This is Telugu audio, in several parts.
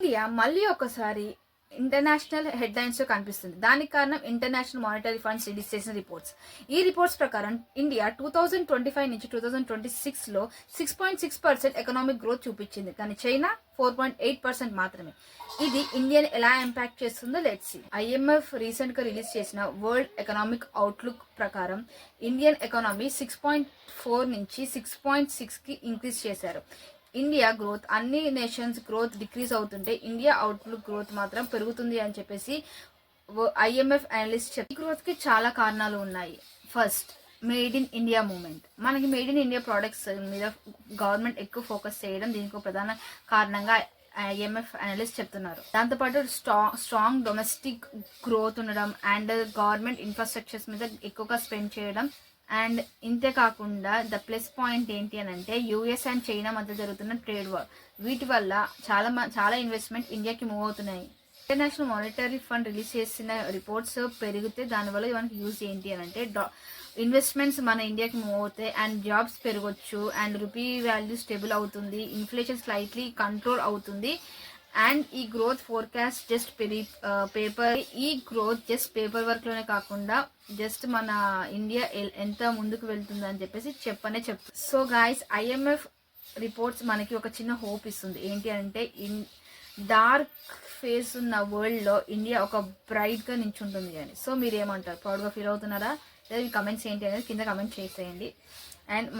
ఇండియా మళ్ళీ ఒకసారి ఇంటర్నేషనల్ హెడ్లైన్స్ లో కనిపిస్తుంది. దానికి కారణం ఇంటర్నేషనల్ మానిటరీ ఫండ్స్ రిలీజ్ చేసిన రిపోర్ట్స్. ఈ రిపోర్ట్స్ ప్రకారం ఇండియా 2025 నుంచి 2026 లో 6.6% ఎకనామిక్ గ్రోత్ చూపించింది, కానీ చైనా 4.8% మాత్రమే. ఇది ఇండియాని ఎలా ఇంపాక్ట్ చేస్తుందో లెట్స్ సీ. IMF రీసెంట్ గా రిలీజ్ చేసిన వరల్డ్ ఎకనామిక్ అవుట్లుక్ ప్రకారం ఇండియన్ ఎకానమీ 6.4 నుంచి 6.6 కి ఇంక్రీజ్ చేశారు. ఇండియా గ్రోత్, అన్ని నేషన్స్ గ్రోత్ డిక్రీజ్ అవుతుంటే ఇండియా అవుట్లుక్ గ్రోత్ మాత్రం పెరుగుతుంది అని చెప్పేసి IMF అనలిస్ట్ చెప్పి. గ్రోత్ కి చాలా కారణాలు ఉన్నాయి. First, made in India movement. మనకి మేడ్ ఇన్ ఇండియా ప్రోడక్ట్స్ మీద గవర్నమెంట్ ఎక్కువ ఫోకస్ చేయడం దీనికి ప్రధాన కారణంగా IMF అనలిస్ట్ చెప్తున్నారు. దాంతోపాటు స్ట్రాంగ్ డొమెస్టిక్ గ్రోత్ ఉండడం అండ్ గవర్నమెంట్ ఇన్ఫ్రాస్ట్రక్చర్స్ మీద ఎక్కువగా స్పెండ్ చేయడం. అండ్ ఇంతే కాకుండా ద ప్లస్ పాయింట్ ఏంటి అని అంటే US అండ్ చైనా మధ్య జరుగుతున్న ట్రేడ్ వార్. వీటి వల్ల చాలా ఇన్వెస్ట్మెంట్ ఇండియాకి మూవ్ అవుతున్నాయి. ఇంటర్నేషనల్ మానిటరీ ఫండ్ రిలీజ్ చేసిన రిపోర్ట్స్ పెరిగితే దానివల్ల మనకి యూజ్ ఏంటి అని అంటే ఇన్వెస్ట్మెంట్స్ మన ఇండియాకి మూవ్ అవుతాయి అండ్ జాబ్స్ పెరగొచ్చు అండ్ రూపీ వాల్యూ స్టేబుల్ అవుతుంది, ఇన్ఫ్లేషన్ స్లైట్లీ కంట్రోల్ అవుతుంది. అండ్ ఈ growth forecast just paper work లోనే కాకుండా జస్ట్ మన ఇండియా ఎంత ముందుకు వెళ్తుంది అని చెప్పేసి చెప్తుంది. సో గాయస్, IMF రిపోర్ట్స్ మనకి ఒక చిన్న హోప్ ఇస్తుంది. ఏంటి అంటే డార్క్ ఫేస్ ఉన్న వరల్డ్ లో ఇండియా ఒక బ్రైట్ గా నించుంటుంది అని. సో మీరు ఏమంటారు? ప్రౌడ్ గా ఫీల్ అవుతున్నారా? లేదా మీ కమెంట్స్ ఏంటి అనేది కింద కమెంట్ చేసేయండి. అండ్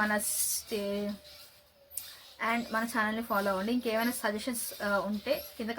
మన ఛానల్ని ఫాలో అవ్వండి. ఇంకేమైనా సజెషన్స్ ఉంటే కింద